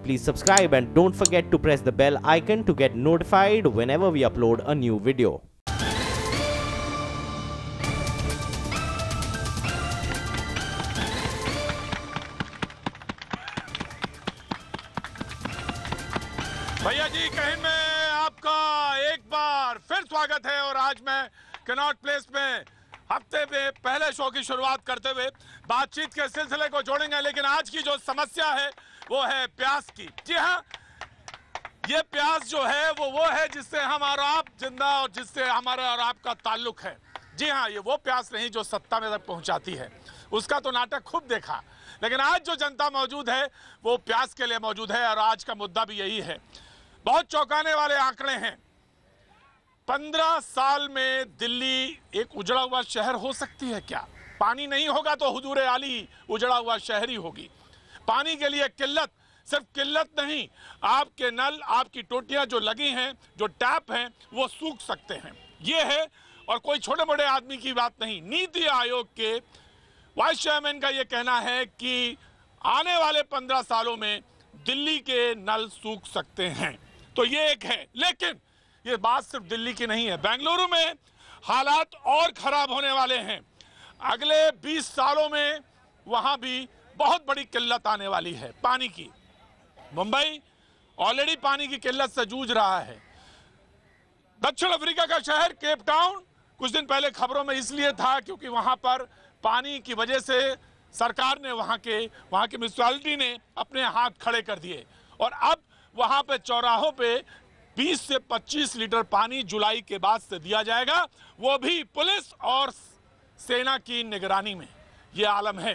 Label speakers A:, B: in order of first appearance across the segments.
A: please subscribe and don't forget to press the bell icon to get notified whenever we upload a new video.
B: भैया जी कहीं में आपका एक बार फिर स्वागत है और आज मैं कनॉट प्लेस में हफ्ते में पहले शो की शुरुआत करते हुए बातचीत के सिलसिले को जोड़ेंगे, लेकिन आज की जो समस्या है वो है प्यास की। जी हाँ, ये प्यास जो है वो है जिससे हम और आप जिंदा और जिससे हमारा और आपका ताल्लुक है। जी हाँ, ये वो प्यास नहीं जो सत्ता में तक पहुंचाती है, उसका तो नाटक खूब देखा, लेकिन आज जो जनता मौजूद है वो प्यास के लिए मौजूद है और आज का मुद्दा भी यही है। बहुत चौंकाने वाले आंकड़े हैं। 15 साल में दिल्ली एक उजड़ा हुआ शहर हो सकती है क्या? पानी नहीं होगा तो हुजूर आली उजड़ा हुआ शहर ही होगी। पानी के लिए किल्लत, सिर्फ किल्लत नहीं, आपके नल, आपकी टोटियां जो लगी हैं, जो टैप हैं, वो सूख सकते हैं। ये है, और कोई छोटे बड़े आदमी की बात नहीं। नीति आयोग के वाइस चेयरमैन का ये कहना है कि आने वाले 15 सालों में दिल्ली के नल सूख सकते हैं। तो ये एक है, लेकिन ये बात सिर्फ दिल्ली की नहीं है। बेंगलुरु में हालात और खराब होने वाले हैं। अगले 20 सालों में वहां भी बहुत बड़ी किल्लत आने वाली है पानी की। मुंबई ऑलरेडी पानी की किल्लत से जूझ रहा है। दक्षिण अफ्रीका का शहर केप टाउन कुछ दिन पहले खबरों में इसलिए था क्योंकि वहां पर पानी की वजह से सरकार ने वहां की म्युनिसिपैलिटी ने अपने हाथ खड़े कर दिए और अब वहां पे चौराहों पे 20 से 25 लीटर पानी जुलाई के बाद से दिया जाएगा, वो भी पुलिस और सेना की निगरानी में। ये आलम है।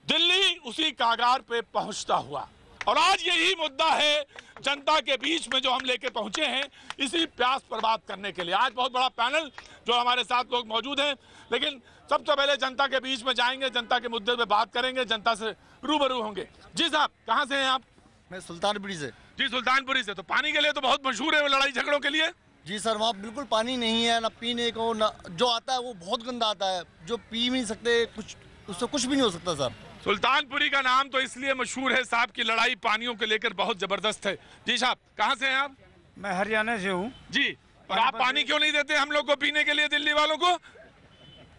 B: दिल्ली उसी कागार पे पहुंचता हुआ, और आज यही मुद्दा है जनता के बीच में जो हम लेके पहुंचे हैं, इसी प्यास पर बात करने के लिए। आज बहुत बड़ा पैनल जो हमारे साथ लोग मौजूद हैं, लेकिन सबसे पहले जनता के बीच में जाएंगे, जनता के मुद्दे पे बात करेंगे, जनता से रूबरू होंगे। जी साहब, कहाँ से हैं आप?
C: मैं सुल्तानपुरी से।
B: जी, सुल्तानपुरी से। तो पानी के लिए तो बहुत मशहूर है वो, लड़ाई झगड़ों के लिए।
C: जी सर, वहाँ बिल्कुल पानी नहीं है, ना पीने को, ना जो आता है वो बहुत गंदा आता है, जो पी भी नहीं सकते, कुछ उससे कुछ भी नहीं हो सकता सर।
B: सुल्तानपुरी का नाम तो इसलिए मशहूर है साहब की लड़ाई पानियों को लेकर बहुत जबरदस्त है। जी साहब, कहाँ से हैं आप?
D: मैं हरियाणा से हूँ।
B: जी, और आप पानी क्यों नहीं देते हम लोग को पीने के लिए, दिल्ली वालों को?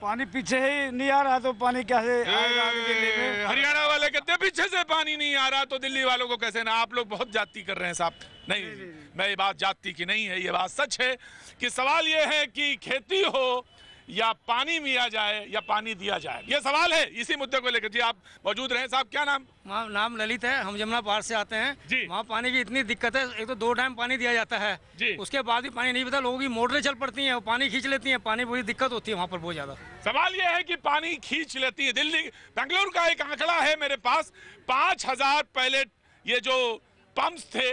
D: पानी पीछे ही नहीं आ रहा तो पानी कैसे आएगा दिल्ली में?
B: हरियाणा वाले कहते हैं पीछे से पानी नहीं आ रहा तो दिल्ली वालों को कैसे ना। आप लोग बहुत जाति कर रहे हैं साहब। नहीं, मैं ये बात जाति की नहीं है, ये बात सच है कि सवाल ये है कि खेती हो या पानी मिला जाए या पानी दिया जाए, ये सवाल है। इसी मुद्दे को लेकर जी आप मौजूद रहे। साहब, क्या नाम?
E: नाम ललित है, हम जमुना पार से आते हैं
B: जी।
E: वहाँ पानी की इतनी दिक्कत है, एक तो 2 टाइम पानी दिया जाता है
B: जी।
E: उसके बाद भी पानी नहीं पता, लोगों की मोटरें चल पड़ती हैं, वो पानी खींच लेती हैं, पानी बड़ी दिक्कत होती है वहाँ पर बहुत ज्यादा।
B: सवाल ये है कि पानी खींच लेती है दिल्ली। बेंगलुरु का एक आंकड़ा है मेरे पास, 5000 पहले ये जो पंप्स थे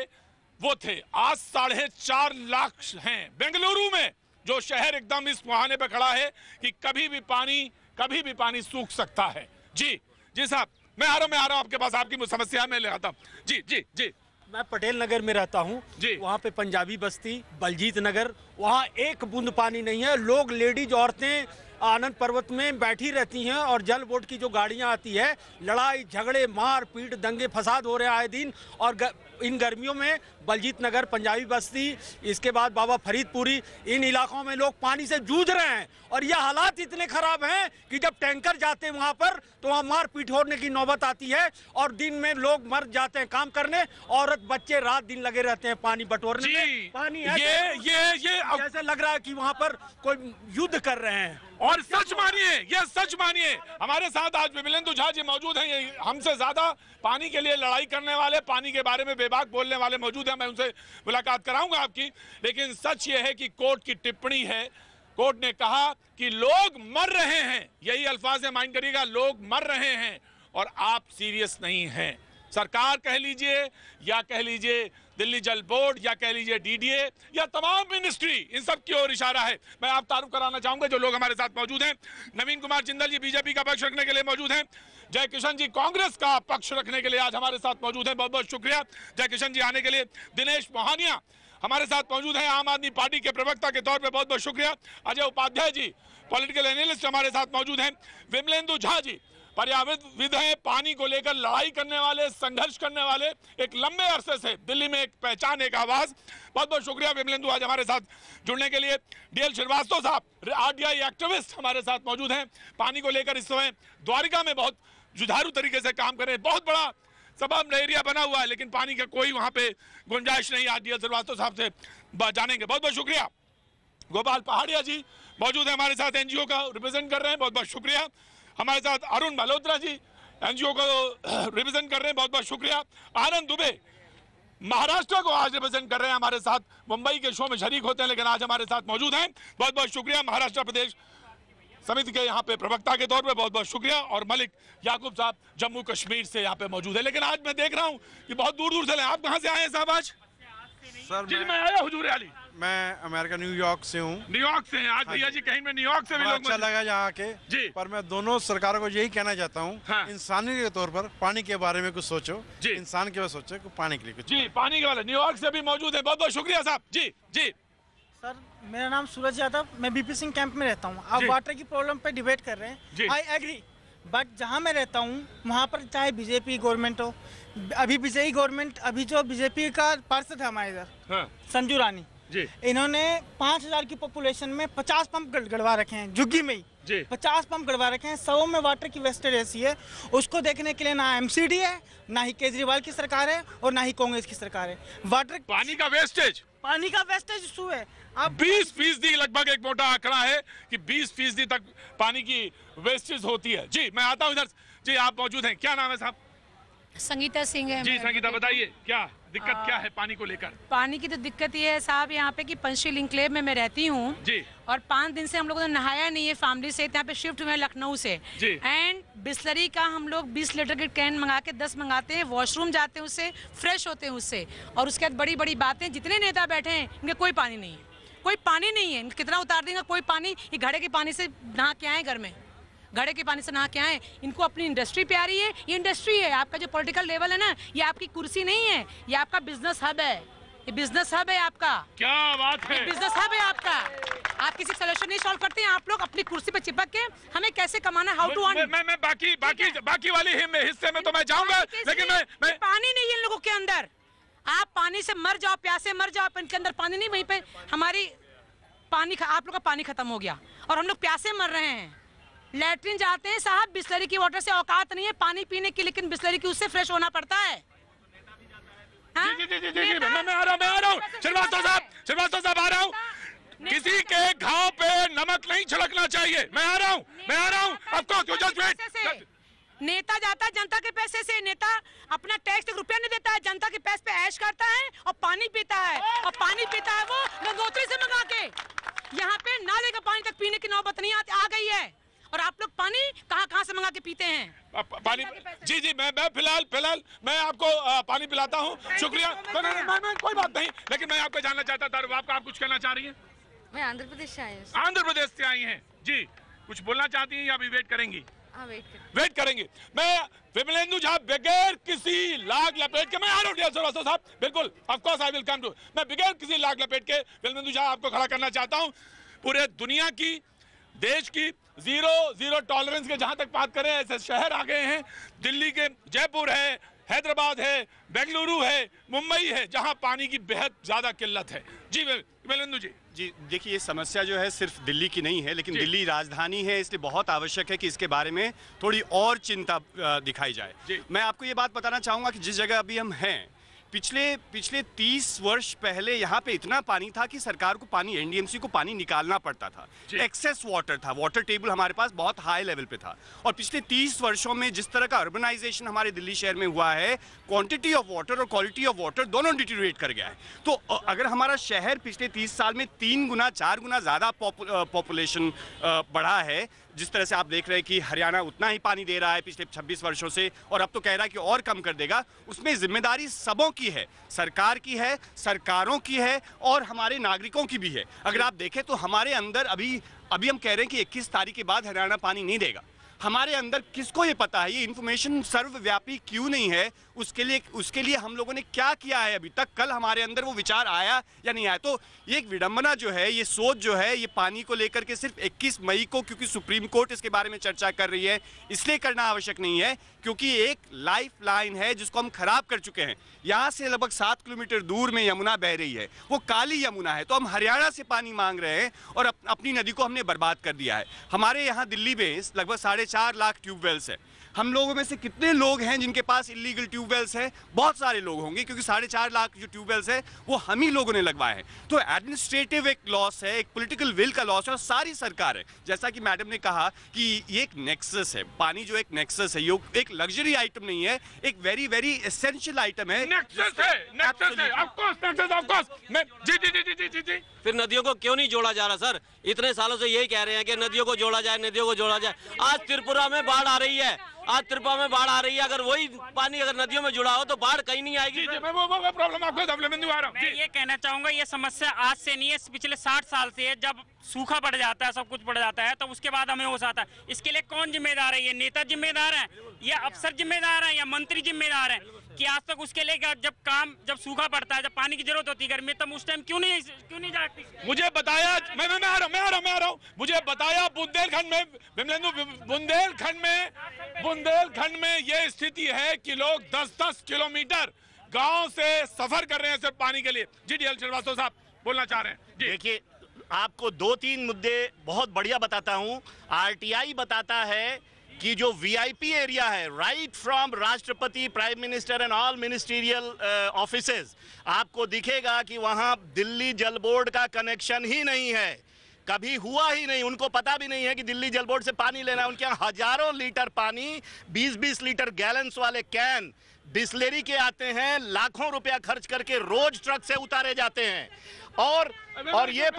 B: वो थे, आज 4.5 लाख हैं बेंगलुरु में, जो शहर एकदम इस मुहाने पे खड़ा है कि कभी भी पानी सूख सकता है। जी साहब, मैं आ रहा हूँ आपके पास, आपकी समस्या मैं ले आता हूँ। जी।
F: मैं पटेल नगर में रहता हूँ
B: जी।
F: वहाँ पे पंजाबी बस्ती, बलजीत नगर, वहाँ एक बूंद पानी नहीं है। लोग, लेडीज, औरतें आनंद पर्वत में बैठी रहती हैं और जल बोर्ड की जो गाड़ियाँ आती है, लड़ाई झगड़े, मार पीट, दंगे फसाद हो रहे हैं आए दिन। और इन गर्मियों में बलजीत नगर, पंजाबी बस्ती, इसके बाद बाबा फरीदपुरी, इन इलाकों में लोग पानी से जूझ रहे हैं। और यह हालात इतने खराब हैं कि जब टैंकर जाते हैं वहाँ पर तो वहाँ मार पीट होने की नौबत आती है और दिन में लोग मर जाते हैं काम करने, औरत बच्चे रात दिन लगे रहते हैं पानी बटोरने में। पानी है ये ऐसे लग रहा है कि वहाँ पर कोई युद्ध कर रहे हैं।
B: और सच मानिए, हमारे साथ आज विमलेंदु झा जी मौजूद हैं। ये हमसे ज्यादा पानी के लिए लड़ाई करने वाले, पानी के बारे में बेबाक बोलने वाले मौजूद हैं। मैं उनसे मुलाकात कराऊंगा आपकी, लेकिन सच ये है कि कोर्ट की टिप्पणी है। कोर्ट ने कहा कि लोग मर रहे हैं, यही अल्फाज है, माइंड करिएगा, लोग मर रहे हैं और आप सीरियस नहीं हैं। सरकार कह लीजिए या कह लीजिए दिल्ली जल बोर्ड या कह लीजिए डीडीए या तमाम मिनिस्ट्री, इन सब की ओर इशारा है। मैं आप तारुफ कराना चाहूंगा जो लोग हमारे साथ मौजूद हैं। नवीन कुमार जिंदल जी बीजेपी का पक्ष रखने के लिए मौजूद हैं। जय किशन जी कांग्रेस का पक्ष रखने के लिए आज हमारे साथ मौजूद हैं। बहुत बहुत शुक्रिया जय किशन जी आने के लिए। दिनेश मोहानिया हमारे साथ मौजूद हैं, आम आदमी पार्टी के प्रवक्ता के तौर पे बहुत बहुत शुक्रिया। अजय उपाध्याय जी पॉलिटिकल एनालिस्ट हमारे साथ मौजूद हैं। विमलेंदु झा जी पर्यावरणविद हैं, पानी को लेकर लड़ाई करने वाले, संघर्ष करने वाले, एक लंबे अरसे से दिल्ली में एक पहचान, एक आवाज। बहुत बहुत शुक्रिया विमलेंदु आज हमारे साथ जुड़ने के लिए। डीएल श्रीवास्तव साहब आरटीआई एक्टिविस्ट हमारे साथ मौजूद हैं, पानी को लेकर इस समय द्वारिका में बहुत जुझारू तरीके से काम कर रहे हैं। बहुत बड़ा सबब एरिया बना हुआ है लेकिन पानी का कोई वहां पे गुंजाइश नहीं। आज डीएल श्रीवास्तव साहब से जानेंगे। बहुत बहुत शुक्रिया। गोपाल पहाड़िया जी मौजूद है हमारे साथ, एनजीओ का रिप्रेजेंट कर रहे हैं, बहुत बहुत शुक्रिया। हमारे साथ अरुण मल्होत्रा जी एनजीओ को रिप्रेजेंट कर रहे हैं, बहुत बहुत शुक्रिया। आनंद दुबे महाराष्ट्र को आज रिप्रेजेंट कर रहे हैं हमारे साथ, मुंबई के शो में शरीक होते हैं लेकिन आज हमारे साथ मौजूद हैं, बहुत बहुत शुक्रिया। महाराष्ट्र प्रदेश समिति के यहाँ पे प्रवक्ता के तौर पे बहुत बहुत शुक्रिया। और मलिक याकूब साहब जम्मू कश्मीर से यहाँ पे मौजूद है। लेकिन आज मैं देख रहा हूँ कि बहुत दूर दूर से आप कहाँ से आए हैं साहब? आज
G: सर
B: जी मैं आया हुजूर अली,
G: मैं अमेरिका न्यूयॉर्क से हूँ।
B: न्यूयॉर्क से हैं आज भैया जी, कहीं में न्यूयॉर्क से भी लोग
G: अच्छा लगा यहाँ के
B: जी।
G: पर मैं दोनों सरकारों को यही कहना चाहता हूँ,
B: हाँ।
G: इंसानी के तौर पर पानी के बारे में कुछ सोचो
B: जी।
G: इंसान के बारे में सोचो कि पानी के लिए कुछ
B: जी। पानी के वाले न्यूयॉर्क से भी मौजूद है, बहुत बहुत शुक्रिया साहब। जी जी
H: सर मेरा नाम सूरज यादव, मैं बीपी सिंह कैंप में रहता हूँ। आप
B: जी।
H: वाटर की प्रॉब्लम पे डिबेट कर रहे
B: जी।
H: हैं, आई एग्री, बट जहाँ मैं रहता हूँ वहाँ पर चाहे बीजेपी गवर्नमेंट हो, अभी विजयी गवर्नमेंट, अभी जो बीजेपी का पार्षद है हमारे इधर
B: हाँ।
H: संजू रानी
B: जी,
H: इन्होंने 5000 की पॉपुलेशन में 50 पंप गड़वा रखे हैं, झुग्गी में ही
B: जी।
H: 50 पंप गड़वा रखे हैं। 100 में वाटर की वेस्टेज ऐसी है, उसको देखने के लिए ना एमसीडी है, ना ही केजरीवाल की सरकार है और ना ही कांग्रेस की सरकार है। वाटर
B: पानी का वेस्टेज
H: इशू है। आप
B: 20% लगभग एक मोटा आंकड़ा है कि 20% तक पानी की वेस्टेज होती है। जी मैं आता हूँ इधर। जी आप मौजूद हैं, क्या नाम है साहब?
I: संगीता सिंह है।
B: जी संगीता बताइए क्या दिक्कत क्या है पानी को लेकर?
I: पानी की तो दिक्कत ये है साहब, यहाँ पे कि पंचशील इंक्लेव में मैं रहती हूँ
B: जी,
I: और 5 दिन से हम लोगों ने नहाया नहीं है फैमिली से, यहाँ पे शिफ्ट हुए हैं लखनऊ से
B: जी।
I: एंड बिस्लरी का हम लोग 20 लीटर के कैन मंगा के 10 मंगाते हैं, वॉशरूम जाते हैं उससे, फ्रेश होते हैं उससे, और उसके बाद बड़ी बड़ी बातें, जितने नेता बैठे हैं इनके कोई पानी नहीं है, कोई पानी नहीं है, कितना उतार देंगे कोई पानी, ये घड़े के पानी से नहा के आए घर में, घड़े के पानी से नहा के आए। इनको अपनी इंडस्ट्री प्यारी है, ये इंडस्ट्री है, आपका जो पॉलिटिकल लेवल है ना, ये आपकी कुर्सी नहीं है, ये आपका बिजनेस हब है, ये बिजनेस हब है आपका।
B: क्या बात है,
I: बिजनेस हब है आपका। आप किसी सोल्यूशन नहीं सॉल्व करते हैं, आप लोग अपनी कुर्सी पे चिपक के हमें कैसे कमाना, हाउ टू अर्न।
B: मैं बाकी वाली हिस्से में तो मैं जाऊंगा, लेकिन मैं
I: पानी नहीं है इन लोगों के अंदर। आप पानी से मर जाओ, प्यासे मर जाओ, इनके अंदर पानी नहीं, वहीं पे हमारी आप लोग का पानी खत्म हो गया और हम लोग प्यासे मर रहे हैं। लैट्रिन जाते हैं साहब, बिस्लरी की वाटर से औकात नहीं है पानी पीने की, लेकिन बिस्लरी की उससे फ्रेश होना पड़ता है।
B: जी, मैं आ रहा हूँ श्रीवास्तव साहब आ रहा हूँ। किसी के घाव पे नमक नहीं छिड़कना चाहिए। मैं आ रहा हूँ आपको।
I: नेता जाता है जनता के पैसे से, नेता अपना टैक्स रुपया नहीं देता है, जनता के पैसे पे ऐश करता है और पानी पीता है, और पानी पीता है वो गंगोत्री से मंगा के। यहाँ पे नाले का पानी तक पीने की नौबत नहीं आ गई है, और आप लोग पानी कहाँ से मंगा के पीते हैं?
B: पानी जी मैं फिलहाल मैं आपको पानी पिलाता हूँ, शुक्रिया। कोई बात नहीं, लेकिन मैं आपको जानना चाहता था, आप कुछ कहना चाह रही हैं?
J: मैं आंध्र प्रदेश से आई हूँ।
B: आंध्र प्रदेश से आई हैं जी, कुछ बोलना चाहती हैं या अभी वेट करेंगी? वेट करेंगे। मैं विमलेंदु झा बगैर किसी लाग लपेट के, मैं आ रहा हूँ श्रीवास्तव साहब, बिल्कुल of course I will come too. मैं बगैर किसी लाग लपेट के विमलेंदु झा आपको खड़ा करना चाहता हूँ। पूरे दुनिया की, देश की जीरो टॉलरेंस के जहां तक बात करें ऐसे शहर आ गए हैं। दिल्ली के जयपुर है, हैदराबाद है, बेंगलुरु है, मुंबई है, जहां पानी की बेहद ज्यादा किल्लत है। जी विमलेंदु जी
K: देखिए ये समस्या जो है सिर्फ दिल्ली की नहीं है, लेकिन दिल्ली राजधानी है, इसलिए बहुत आवश्यक है कि इसके बारे में थोड़ी और चिंता दिखाई जाए। मैं आपको ये बात बताना चाहूँगा कि जिस जगह अभी हम हैं, पिछले 30 वर्ष पहले यहाँ पे इतना पानी था कि सरकार को पानी, एनडीएमसी को पानी निकालना पड़ता था, एक्सेस वाटर था, वाटर टेबल हमारे पास बहुत हाई लेवल पे था। और पिछले 30 वर्षों में जिस तरह का अर्बनाइजेशन हमारे दिल्ली शहर में हुआ है, क्वांटिटी ऑफ वाटर और क्वालिटी ऑफ वाटर दोनों डिटीरियोरेट कर गया है। तो अगर हमारा शहर पिछले 30 साल में 3 गुना 4 गुना ज़्यादा पॉपुलेशन बढ़ा है, जिस तरह से आप देख रहे हैं कि हरियाणा उतना ही पानी दे रहा है पिछले 26 वर्षों से, और अब तो कह रहा है कि और कम कर देगा, उसमें जिम्मेदारी सबों की है, सरकार की है, सरकारों की है और हमारे नागरिकों की भी है। अगर आप देखें तो हमारे अंदर अभी हम कह रहे हैं कि 21 तारीख के बाद हरियाणा पानी नहीं देगा, हमारे अंदर किसको ये पता है? ये इन्फॉर्मेशन सर्वव्यापी क्यों नहीं है? उसके लिए हम लोगों ने क्या किया है अभी तक? कल हमारे अंदर वो विचार आया या नहीं आया? तो ये एक विडंबना जो है, ये सोच जो है, ये पानी को लेकर के सिर्फ 21 मई को, क्योंकि सुप्रीम कोर्ट इसके बारे में चर्चा कर रही है, इसलिए करना आवश्यक नहीं है, क्योंकि एक लाइफ लाइन है जिसको हम खराब कर चुके हैं। यहाँ से लगभग 7 किलोमीटर दूर में यमुना बह रही है, वो काली यमुना है। तो हम हरियाणा से पानी मांग रहे हैं और अपनी नदी को हमने बर्बाद कर दिया है। हमारे यहाँ दिल्ली में लगभग 4.5 लाख ट्यूबवेल्स है। हम लोगों में से कितने लोग हैं जिनके पास इलीगल ट्यूबवेल्स है? बहुत सारे लोग होंगे, क्योंकि 4.5 लाख जो ट्यूबवेल्स है वो हम ही लोगों ने लगवाए हैं। तो एडमिनिस्ट्रेटिव एक लॉस है, एक पॉलिटिकल विल का लॉस है, और सारी सरकार है। जैसा कि मैडम ने कहा कि ये एक नेक्सस है, पानी जो एक नेक्सस है, ये एक लग्जरी आइटम नहीं है, एक वेरी वेरी एसेंशियल आइटम है।
B: नेक्सस है, नेक्सस है, of course nexus, of course. जी जी जी जी जी जी जी।
L: फिर नदियों को क्यों नहीं जोड़ा जा रहा सर? इतने सालों से यही कह रहे हैं कि नदियों को जोड़ा जाए, नदियों को जोड़ा जाए। आज त्रिपुरा में बाढ़ आ रही है, आज त्रिपुरा में बाढ़ आ रही है। अगर वही पानी अगर नदियों में जुड़ा हो तो बाढ़ कहीं नहीं आएगी।
B: मैं प्रॉब्लम आपको
M: मैं ये कहना चाहूंगा, ये समस्या आज से नहीं है, पिछले 60 साल से है। जब सूखा पड़ जाता है, सब कुछ पड़ जाता है, तो उसके बाद हमें होश आता है। इसके लिए कौन जिम्मेदार है? ये नेता जिम्मेदार है, या अफसर जिम्मेदार है, या मंत्री जिम्मेदार है? कि आज तक उसके लिए जब सूखा पड़ता है, जब पानी की जरूरत होती है गर्मी, तब उस टाइम क्यों नहीं जाती?
B: मुझे बताया, मैं आ रहा हूँ, मुझे बताया बुंदेलखंड में ये स्थिति है कि लोग 10-10 किलोमीटर गांव से सफर कर रहे हैं सिर्फ पानी के लिए। जी DL श्रीवास्तव साहब बोलना चाह रहे हैं।
N: देखिए, आपको 2-3 मुद्दे बहुत बढ़िया बताता हूं। RTI बताता है कि जो VIP एरिया है, राइट फ्रॉम राष्ट्रपति, prime minister and all ministerial offices, आपको दिखेगा कि वहां दिल्ली जल बोर्ड का कनेक्शन ही नहीं है, कभी हुआ ही नहीं। उनको पता भी नहीं है कि दिल्ली जल बोर्ड से पानी लेना है। उनके यहाँ हजारों लीटर पानी, 20-20 लीटर गैलन्स वाले कैन बिस्लेरी के आते हैं, लाखों रुपया खर्च करके रोज ट्रक से उतारे जाते हैं। और ये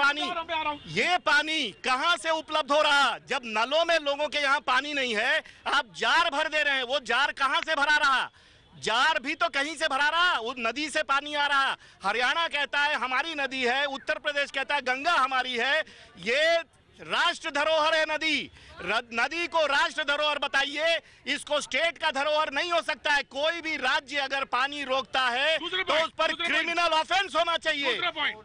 N: पानी कहां से उपलब्ध हो रहा? जब नलों में लोगों के यहाँ पानी नहीं है, आप जार भर दे रहे हैं। वो जार कहां से भरा रहा? जार भी तो कहीं से भरा रहा, उस नदी से पानी आ रहा। हरियाणा कहता है हमारी नदी है, उत्तर प्रदेश कहता है गंगा हमारी है। ये राष्ट्र धरोहर है नदी। नदी को राष्ट्र धरोहर बताइए, इसको स्टेट का धरोहर नहीं हो सकता है। कोई भी राज्य अगर पानी रोकता है तो उस पर क्रिमिनल ऑफेंस होना चाहिए।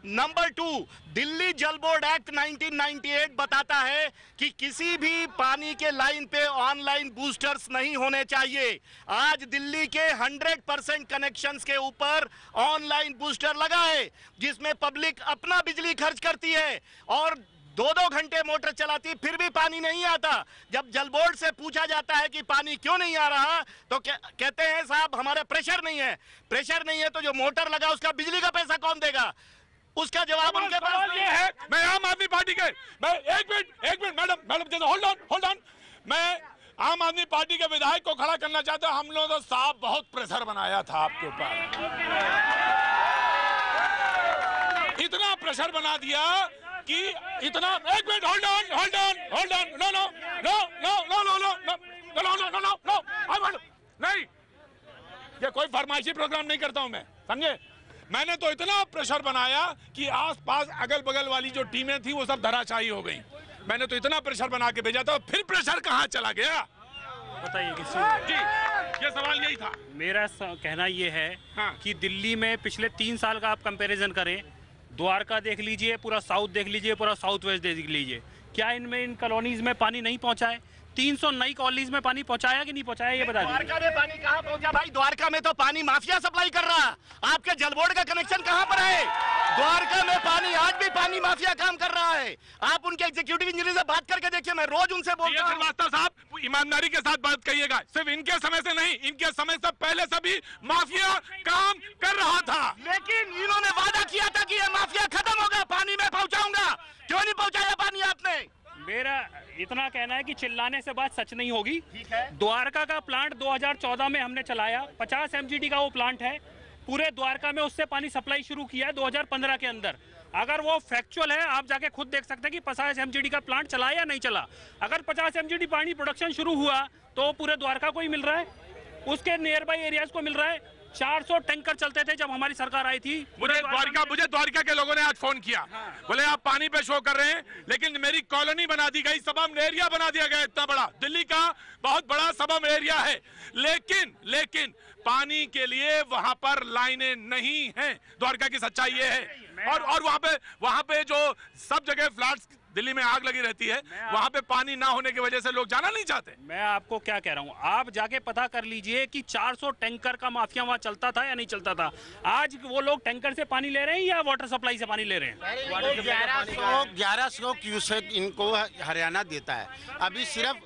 N: नंबर 2, दिल्ली जल बोर्ड एक्ट 1998 बताता है कि किसी भी पानी के लाइन पे ऑनलाइन बूस्टर्स नहीं होने चाहिए। आज दिल्ली के 100% कनेक्शंस के ऊपर ऑनलाइन बूस्टर लगा है, जिसमें पब्लिक अपना बिजली खर्च करती है और 2-2 घंटे मोटर चलाती, फिर भी पानी नहीं आता। जब जल बोर्ड से पूछा जाता है कि पानी क्यों नहीं आ रहा, तो कहते हैं साहब हमारे प्रेशर नहीं है। प्रेशर नहीं है तो जो मोटर लगा उसका बिजली का पैसा कौन देगा? उसका जवाब उनके पास
B: ये है। मैं आम आदमी पार्टी के, मैं एक मिनट मैडम होल्ड ऑन। मैं आम आदमी पार्टी के विधायक को खड़ा करना चाहता हूं। हम लोगों ने साहब बहुत प्रेशर बनाया था आपके ऊपर, इतना प्रेशर बना दिया कि इतना। एक मिनट, होल्ड ऑन, नो, नहीं, ये कोई फरमाइशी प्रोग्राम नहीं करता हूं मैं, समझे? मैंने तो इतना प्रेशर बनाया कि आसपास अगल बगल वाली जो टीमें थी वो सब धराशायी हो गई। मैंने तो इतना प्रेशर बना के भेजा था, फिर प्रेशर कहां चला गया
M: बताइए किसी
B: जी? ये सवाल यही था
M: मेरा। कहना ये है कि दिल्ली में पिछले 3 साल का आप कंपैरिजन करें, द्वारका देख लीजिए, पूरा साउथ देख लीजिए, पूरा साउथ वेस्ट देख लीजिए, क्या इनमें इन कॉलोनीज में पानी नहीं पहुंचा है? 300 नई कॉलोनीज में पानी पहुंचाया कि नहीं पहुंचाया, ये बता दीजिए।
N: द्वारका में पानी कहां पहुंचा भाई? द्वारका में तो पानी माफिया सप्लाई कर रहा। आपके जल बोर्ड का कनेक्शन कहां पर है? द्वारका में पानी, आज भी पानी माफिया काम कर रहा है। आप उनके एग्जीक्यूटिव इंजीनियर से बात करके देखिए, मैं रोज उनसे बोलता हूं।
B: श्रीवास्तव साहब ईमानदारी के साथ बात कहिएगा, सिर्फ इनके समय से नहीं, इनके समय से पहले से भी माफिया काम कर रहा था।
N: लेकिन इन्होंने वादा किया था कि ये माफिया खत्म होगा, पानी में पहुंचाऊंगा। क्यों नहीं पहुंचाया पानी आपने?
M: मेरा इतना कहना है कि चिल्लाने से बात सच नहीं होगी। द्वारका का प्लांट 2014 में हमने चलाया, 50 MGD का वो प्लांट है। पूरे द्वारका में उससे पानी सप्लाई शुरू किया है 2015 के अंदर। अगर वो फैक्चुअल है, आप जाके खुद देख सकते हैं कि 50 MGD का प्लांट चला या नहीं चला। अगर 50 MGD पानी प्रोडक्शन शुरू हुआ तो पूरे द्वारका को ही मिल रहा है, उसके नियर बाई एरियाज को मिल रहा है। 400 टैंकर चलते थे जब हमारी सरकार आई थी।
B: मुझे द्वारका के लोगों ने आज फोन किया, बोले आप पानी पे शो कर रहे हैं, लेकिन मेरी कॉलोनी बना दी गई, सबम एरिया बना दिया गया, इतना बड़ा दिल्ली का बहुत बड़ा सबम एरिया है, लेकिन पानी के लिए वहां पर लाइनें नहीं हैं। द्वारका की सच्चाई ये है। और वहां पे जो सब जगह फ्लैट्स दिल्ली में आग लगी रहती है, वहां पे पानी ना होने की वजह से लोग जाना नहीं चाहते।
M: मैं आपको क्या कह रहा हूं, आप जाके पता कर लीजिए कि 400 टैंकर का माफिया वहां चलता था या नहीं चलता था। आज वो लोग टैंकर से पानी ले रहे हैं या वाटर सप्लाई से पानी ले रहे हैं?
O: 1100 क्यूसेक इनको हरियाणा देता है। अभी सिर्फ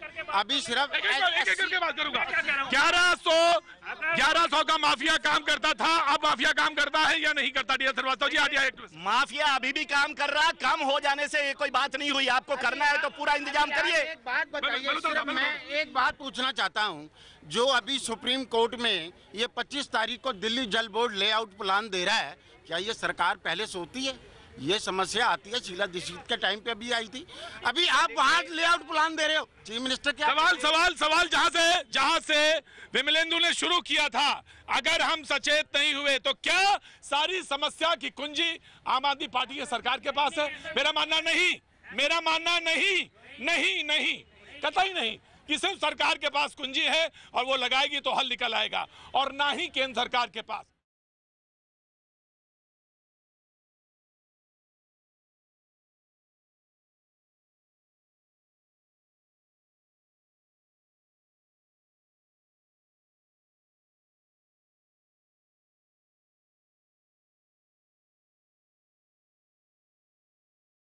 B: एक करके बात करूंगा। 1100 का माफिया काम करता था, अब माफिया काम करता है या नहीं करता? डी श्रीवास्तव जी आगे।
N: माफिया अभी भी काम कर रहा, कम हो जाने से ये कोई बात नहीं हुई। आपको करना है तो पूरा इंतजाम करिए।
O: एक बात बताइए, सिर्फ मैं एक बात पूछना चाहता हूं, जो अभी सुप्रीम कोर्ट में ये 25 तारीख को दिल्ली जल बोर्ड लेआउट प्लान दे रहा है, क्या ये सरकार पहले सोती है? ये समस्या आती है, शीला दीक्षित के टाइम पे भी आई थी, अभी आप वहां लेआउट प्लान दे रहे हो। चीफ मिनिस्टर क्या
B: सवाल जहां से विमलेंदु ने शुरू किया था, अगर हम सचेत नहीं हुए तो क्या सारी समस्या की कुंजी आम आदमी पार्टी के सरकार के पास है? मेरा मानना नहीं, कतई नहीं कि सिर्फ सरकार के पास कुंजी है और वो लगाएगी तो हल निकल आएगा, और ना ही केंद्र सरकार के पास।